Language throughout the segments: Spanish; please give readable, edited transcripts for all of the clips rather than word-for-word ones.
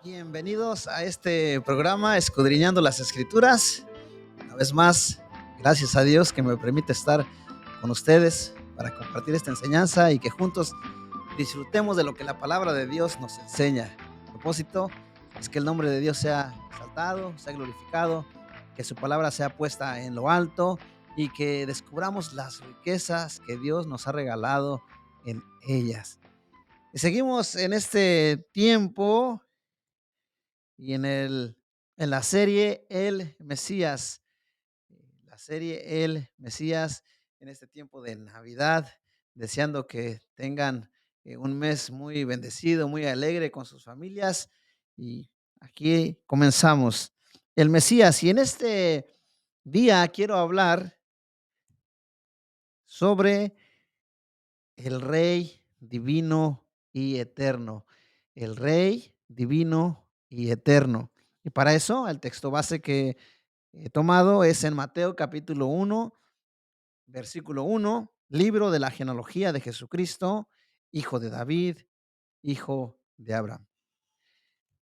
Bienvenidos a este programa Escudriñando las Escrituras. Una vez más, gracias a Dios que me permite estar con ustedes para compartir esta enseñanza y que juntos disfrutemos de lo que la palabra de Dios nos enseña. El propósito es que el nombre de Dios sea exaltado, sea glorificado, que su palabra sea puesta en lo alto y que descubramos las riquezas que Dios nos ha regalado en ellas. Y seguimos en este tiempo y en la serie El Mesías, El Mesías, en este tiempo de Navidad, deseando que tengan un mes muy bendecido, muy alegre con sus familias. Y aquí comenzamos el Mesías. Y en este día quiero hablar sobre el Rey divino y eterno. El Rey divino y eterno. Y para eso, el texto base que he tomado es en Mateo capítulo 1, versículo 1, libro de la genealogía de Jesucristo, hijo de David, hijo de Abraham.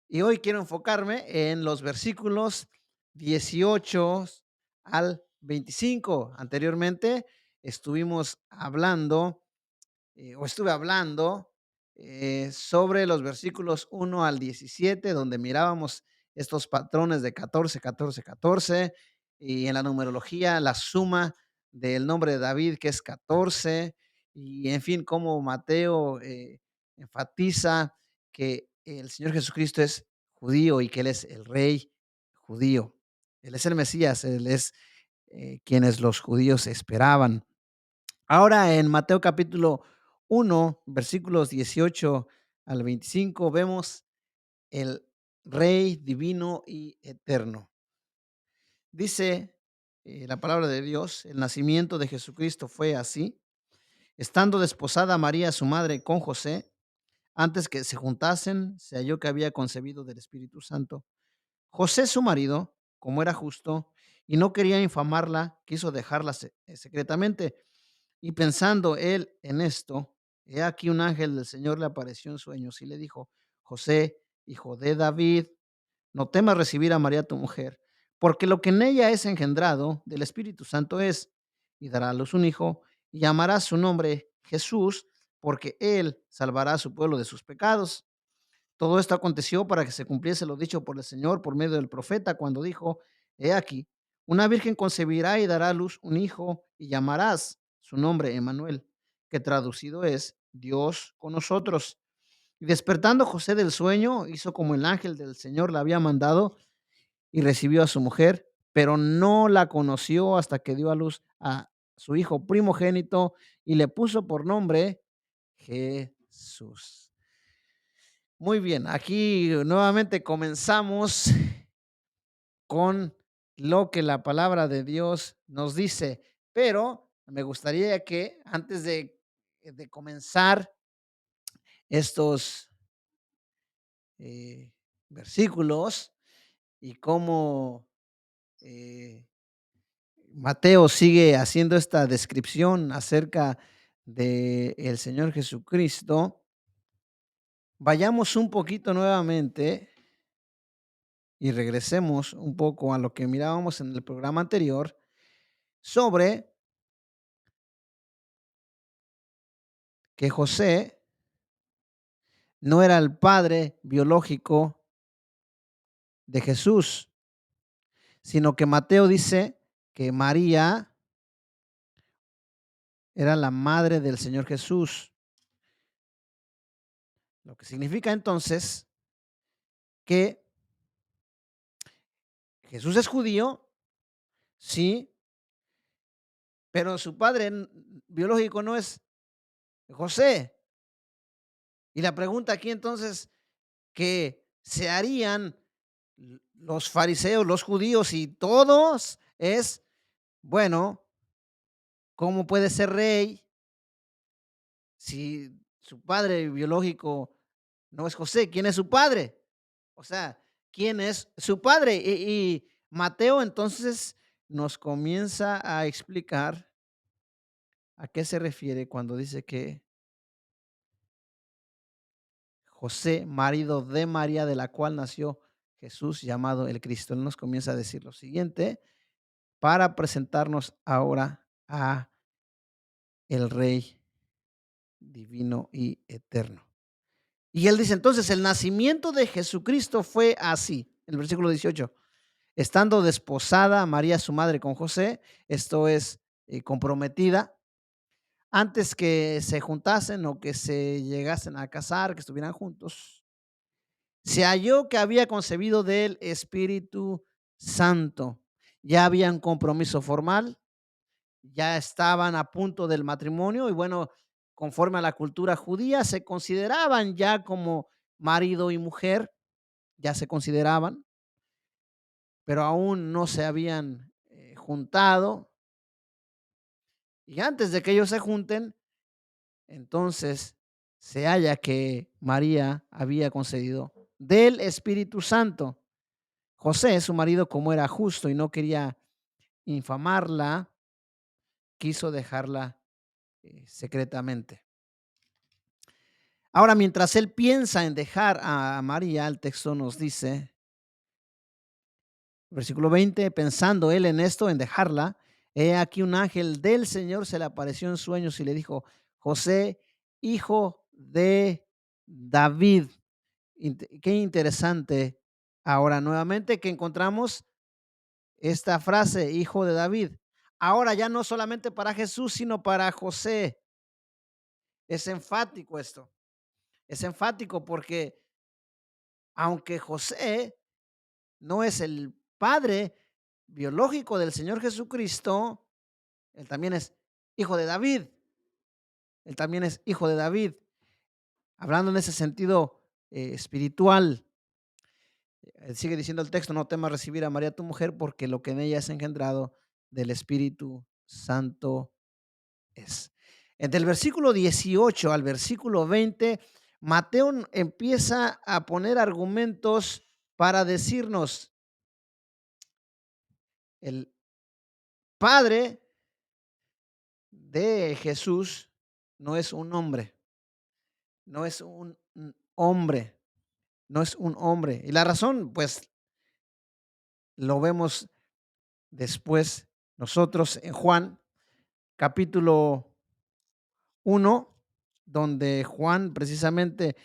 Y hoy quiero enfocarme en los versículos 18 al 25. Anteriormente estuvimos hablando estuve hablando sobre los versículos 1 al 17, donde mirábamos estos patrones de 14, 14, 14, y en la numerología la suma del nombre de David, que es 14, y en fin, cómo Mateo enfatiza que el Señor Jesucristo es judío y que Él es el rey judío. Él es el Mesías, Él es quienes los judíos esperaban. Ahora en Mateo capítulo 1, versículos 18 al 25, vemos el Rey divino y eterno. Dice la palabra de Dios, el nacimiento de Jesucristo fue así. Estando desposada María, su madre, con José, antes que se juntasen, se halló que había concebido del Espíritu Santo. José, su marido, como era justo y no quería infamarla, quiso dejarla secretamente. Y pensando él en esto, he aquí un ángel del Señor le apareció en sueños y le dijo: José, hijo de David, no temas recibir a María tu mujer, porque lo que en ella es engendrado del Espíritu Santo es, y dará a luz un hijo, y llamará su nombre Jesús, porque él salvará a su pueblo de sus pecados. Todo esto aconteció para que se cumpliese lo dicho por el Señor por medio del profeta, cuando dijo: He aquí, una virgen concebirá y dará a luz un hijo, y llamarás su nombre Emmanuel, que traducido es Dios con nosotros. Y despertando José del sueño, hizo como el ángel del Señor le había mandado, y recibió a su mujer, pero no la conoció hasta que dio a luz a su hijo primogénito, y le puso por nombre Jesús. Muy bien, aquí nuevamente comenzamos con lo que la palabra de Dios nos dice, pero me gustaría que antes de comenzar estos versículos y cómo eh, Mateo sigue haciendo esta descripción acerca de el Señor Jesucristo, vayamos un poquito nuevamente y regresemos un poco a lo que mirábamos en el programa anterior sobre que José no era el padre biológico de Jesús, sino que Mateo dice que María era la madre del Señor Jesús. Lo que significa entonces que Jesús es judío, sí, pero su padre biológico no es José. Y la pregunta aquí entonces que se harían los fariseos, los judíos y todos es, bueno, ¿cómo puede ser rey si su padre biológico no es José? ¿Quién es su padre? O sea, ¿quién es su padre? Y Mateo entonces nos comienza a explicar a qué se refiere cuando dice que José, marido de María, de la cual nació Jesús llamado el Cristo. Él nos comienza a decir lo siguiente para presentarnos ahora a el Rey divino y eterno. Y él dice, entonces, el nacimiento de Jesucristo fue así. El versículo 18, estando desposada María, su madre, con José, esto es, comprometida, antes que se juntasen o que se llegasen a casar, que estuvieran juntos, se halló que había concebido del Espíritu Santo. Ya había un compromiso formal, ya estaban a punto del matrimonio y bueno, conforme a la cultura judía, se consideraban ya como marido y mujer, ya se consideraban, pero aún no se habían juntado. Y antes de que ellos se junten, entonces se halla que María había concedido del Espíritu Santo. José, su marido, como era justo y no quería infamarla, quiso dejarla secretamente. Ahora, mientras él piensa en dejar a María, el texto nos dice, versículo 20, pensando él en esto, en dejarla, he aquí un ángel del Señor se le apareció en sueños y le dijo, José, hijo de David. Qué interesante. Ahora, nuevamente que encontramos esta frase, hijo de David. Ahora ya no solamente para Jesús, sino para José. Es enfático esto. Es enfático porque aunque José no es el padre biológico del Señor Jesucristo, él también es hijo de David. Él también es hijo de David. Hablando en ese sentido espiritual, sigue diciendo el texto, no temas recibir a María tu mujer, porque lo que en ella es engendrado del Espíritu Santo es. Entre el versículo 18 al versículo 20, Mateo empieza a poner argumentos para decirnos, el padre de Jesús no es un hombre, no es un hombre, no es un hombre. Y la razón, pues, lo vemos después nosotros en Juan, capítulo 1, donde Juan precisamente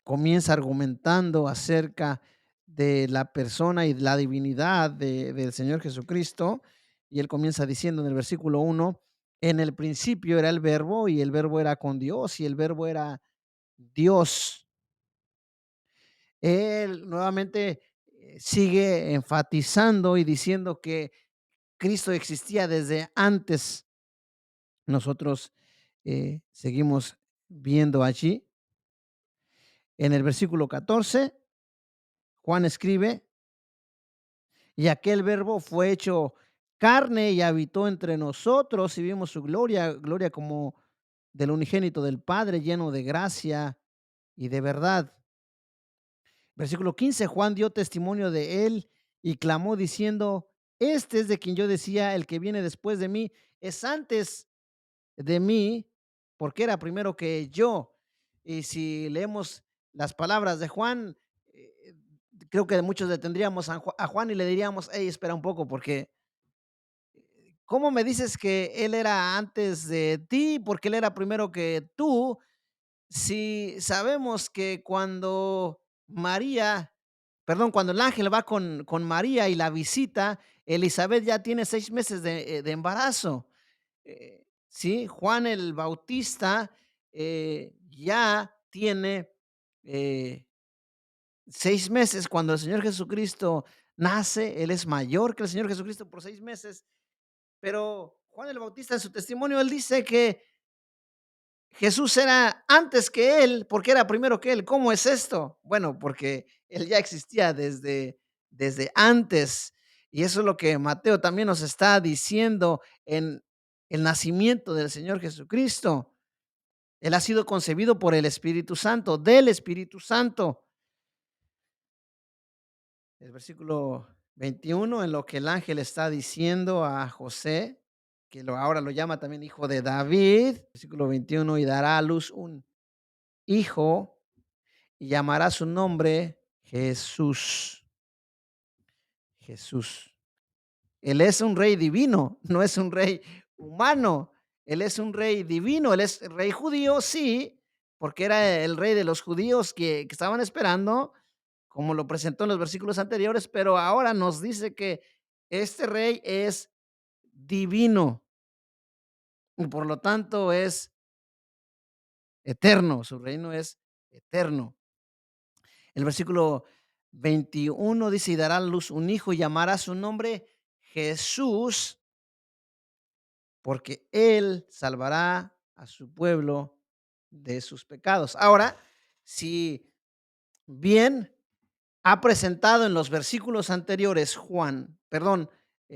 comienza argumentando acerca de la persona y la divinidad del Señor Jesucristo. Y él comienza diciendo en el versículo 1, en el principio era el verbo y el verbo era con Dios y el verbo era Dios. Él nuevamente sigue enfatizando y diciendo que Cristo existía desde antes. Nosotros seguimos viendo allí. En el versículo 14, Juan escribe, y aquel verbo fue hecho carne y habitó entre nosotros y vimos su gloria, gloria como del unigénito del Padre, lleno de gracia y de verdad. Versículo 15, Juan dio testimonio de él y clamó diciendo, este es de quien yo decía, el que viene después de mí es antes de mí, porque era primero que yo. Y si leemos las palabras de Juan, eh, creo que muchos detendríamos a Juan y le diríamos, hey, espera un poco, porque ¿cómo me dices que él era antes de ti? Porque él era primero que tú. Si sabemos que cuando María, perdón, cuando el ángel va con María y la visita, Elizabeth ya tiene 6 meses de embarazo. Sí, Juan el Bautista ya tiene eh, 6 meses cuando el Señor Jesucristo nace. Él es mayor que el Señor Jesucristo por 6 meses. Pero Juan el Bautista en su testimonio, él dice que Jesús era antes que él, porque era primero que él. ¿Cómo es esto? Bueno, porque él ya existía desde antes. Y eso es lo que Mateo también nos está diciendo en el nacimiento del Señor Jesucristo. Él ha sido concebido por el Espíritu Santo, del Espíritu Santo. El versículo 21, en lo que el ángel está diciendo a José, que ahora lo llama también hijo de David, versículo 21, y dará a luz un hijo y llamará su nombre Jesús. Jesús. Él es un rey divino, no es un rey humano. Él es un rey divino, él es rey judío, sí, porque era el rey de los judíos que estaban esperando, como lo presentó en los versículos anteriores, pero ahora nos dice que este rey es divino y por lo tanto es eterno, su reino es eterno. El versículo 21 dice, y dará a luz un hijo y llamará su nombre Jesús, porque él salvará a su pueblo de sus pecados. Ahora, si bien ha presentado en los versículos anteriores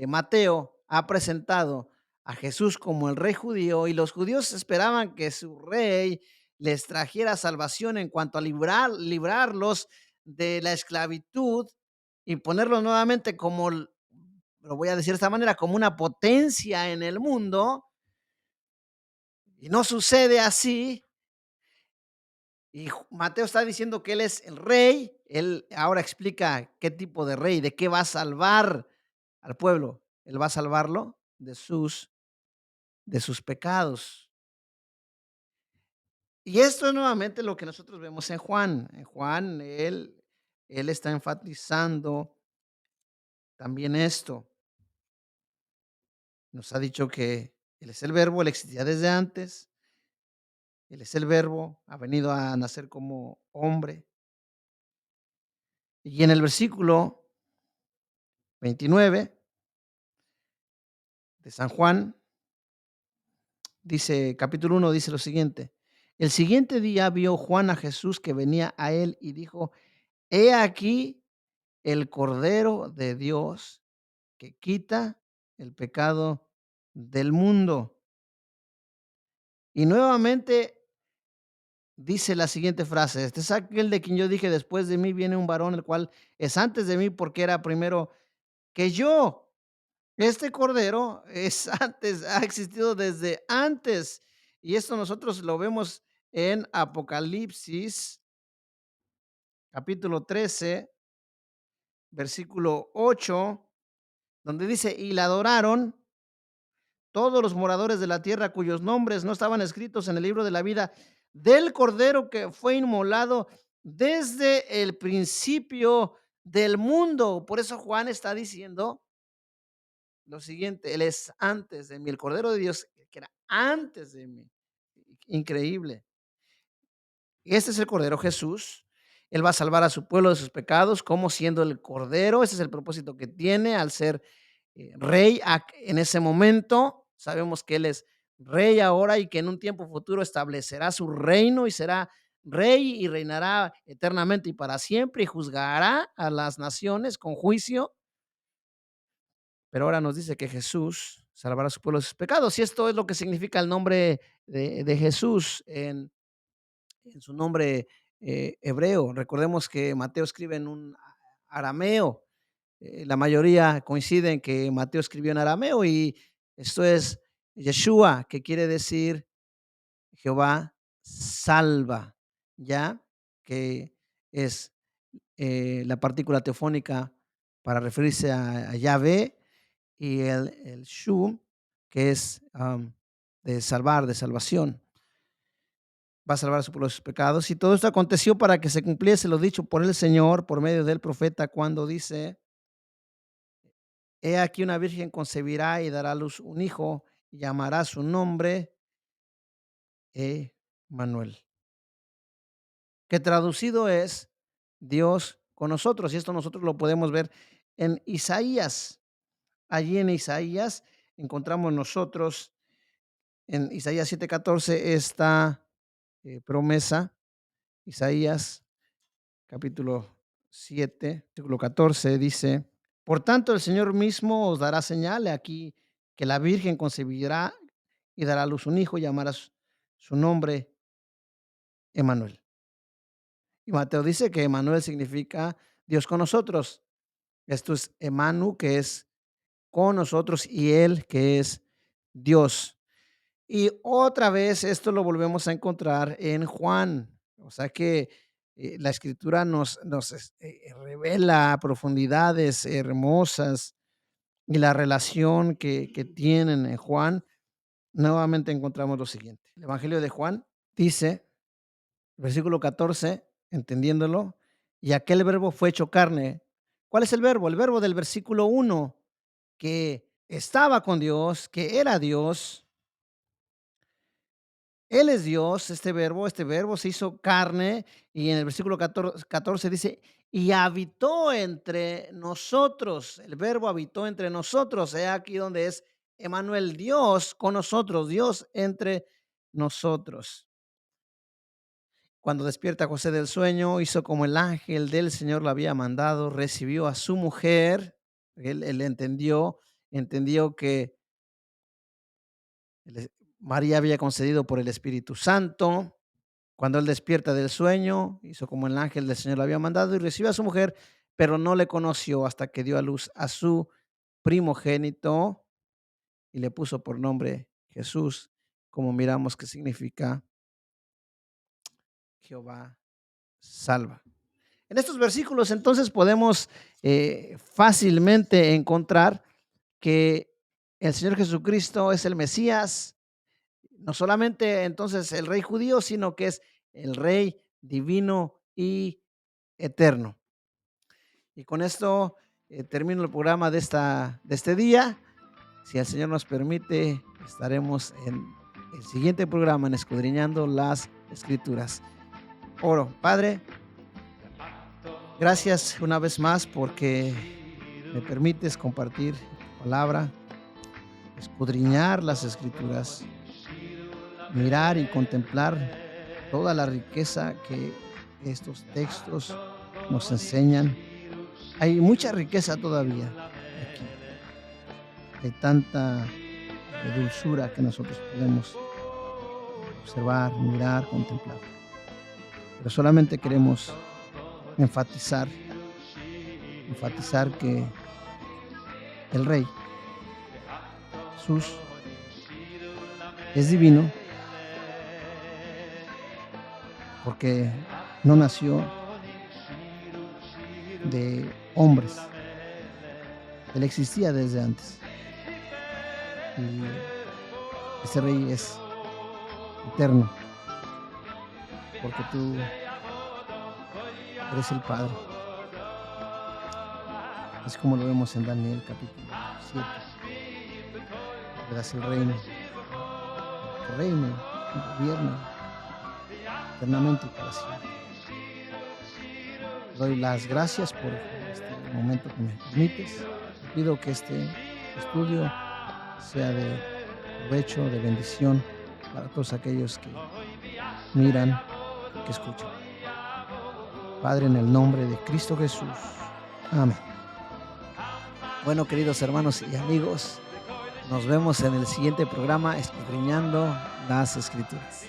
Mateo ha presentado a Jesús como el rey judío y los judíos esperaban que su rey les trajera salvación en cuanto a librarlos de la esclavitud y ponerlos nuevamente como, lo voy a decir de esta manera, como una potencia en el mundo, y no sucede así. Y Mateo está diciendo que él es el rey. Él ahora explica qué tipo de rey, de qué va a salvar al pueblo. Él va a salvarlo de sus pecados. Y esto es nuevamente lo que nosotros vemos en Juan. En Juan, él está enfatizando también esto. Nos ha dicho que él es el verbo, él existía desde antes. Él es el verbo, ha venido a nacer como hombre. Y en el versículo 29 de San Juan, dice, capítulo 1, dice lo siguiente: el siguiente día vio Juan a Jesús que venía a él y dijo: he aquí el Cordero de Dios que quita el pecado del mundo. Y nuevamente dice la siguiente frase: este es aquel de quien yo dije, después de mí viene un varón, el cual es antes de mí porque era primero que yo. Este cordero es antes, ha existido desde antes. Y esto nosotros lo vemos en Apocalipsis, capítulo 13, versículo 8, donde dice, y la adoraron todos los moradores de la tierra cuyos nombres no estaban escritos en el libro de la vida del cordero que fue inmolado desde el principio del mundo. Por eso Juan está diciendo lo siguiente: él es antes de mí, el Cordero de Dios que era antes de mí. Increíble. Este es el Cordero Jesús. Él va a salvar a su pueblo de sus pecados, como siendo el Cordero. Ese es el propósito que tiene al ser rey en ese momento. Sabemos que Él es rey ahora y que en un tiempo futuro establecerá su reino y será rey y reinará eternamente y para siempre y juzgará a las naciones con juicio. Pero ahora nos dice que Jesús salvará a su pueblo de sus pecados. Y esto es lo que significa el nombre de Jesús en su nombre hebreo. Recordemos que Mateo escribe en un arameo. La mayoría coinciden que Mateo escribió en arameo y esto es Yeshua, que quiere decir Jehová salva, ¿ya? Que es la partícula teofónica para referirse a Yahvé, y el Shu, que es de salvar, de salvación. Va a salvar a su pueblo de sus pecados. Y todo esto aconteció para que se cumpliese lo dicho por el Señor por medio del profeta, cuando dice: he aquí una virgen concebirá y dará a luz un hijo, y llamará su nombre Manuel, que traducido es Dios con nosotros. Y esto nosotros lo podemos ver en Isaías. Allí en Isaías encontramos nosotros en Isaías 7:14 esta promesa. Isaías capítulo 7, versículo 14 dice: por tanto el Señor mismo os dará señal, aquí que la Virgen concebirá y dará a luz un hijo, y llamará su nombre Emanuel. Y Mateo dice que Emanuel significa Dios con nosotros. Esto es Emanu, que es con nosotros, y Él, que es Dios. Y otra vez esto lo volvemos a encontrar en Juan. O sea que La Escritura revela profundidades hermosas y la relación que tienen en Juan. Nuevamente encontramos lo siguiente. El Evangelio de Juan dice, versículo 14, entendiéndolo, y aquel verbo fue hecho carne. ¿Cuál es el verbo? El verbo del versículo 1, que estaba con Dios, que era Dios. Él es Dios, este verbo se hizo carne, y en el versículo 14 dice, y habitó entre nosotros. El verbo habitó entre nosotros. He aquí donde es Emmanuel, Dios con nosotros, Dios entre nosotros. Cuando despierta José del sueño, hizo como el ángel del Señor lo había mandado, recibió a su mujer. Él entendió que el- María había concedido por el Espíritu Santo. Cuando él despierta del sueño, hizo como el ángel del Señor lo había mandado y recibió a su mujer, pero no le conoció hasta que dio a luz a su primogénito y le puso por nombre Jesús, como miramos que significa Jehová salva. En estos versículos entonces podemos fácilmente encontrar que el Señor Jesucristo es el Mesías, no solamente entonces el rey judío, sino que es el rey divino y eterno. Y con esto termino el programa de este día. Si el Señor nos permite, estaremos en el siguiente programa en Escudriñando las Escrituras. Oro, Padre, gracias una vez más porque me permites compartir tu palabra, escudriñar las Escrituras, mirar y contemplar toda la riqueza que estos textos nos enseñan. Hay mucha riqueza todavía aquí. Hay tanta dulzura que nosotros podemos observar, mirar, contemplar. Pero solamente queremos enfatizar, enfatizar que el Rey Jesús es divino porque no nació de hombres. Él existía desde antes. Y ese Rey es eterno porque tú eres el Padre. Es como lo vemos en Daniel capítulo 7. Le das el reino, que reine y gobierne eternamente para siempre. Doy las gracias por este momento que me permites. Te pido que este estudio sea de provecho, de bendición para todos aquellos que miran, que escuchan. Padre, en el nombre de Cristo Jesús. Amén. Bueno, queridos hermanos y amigos, nos vemos en el siguiente programa Escudriñando las Escrituras.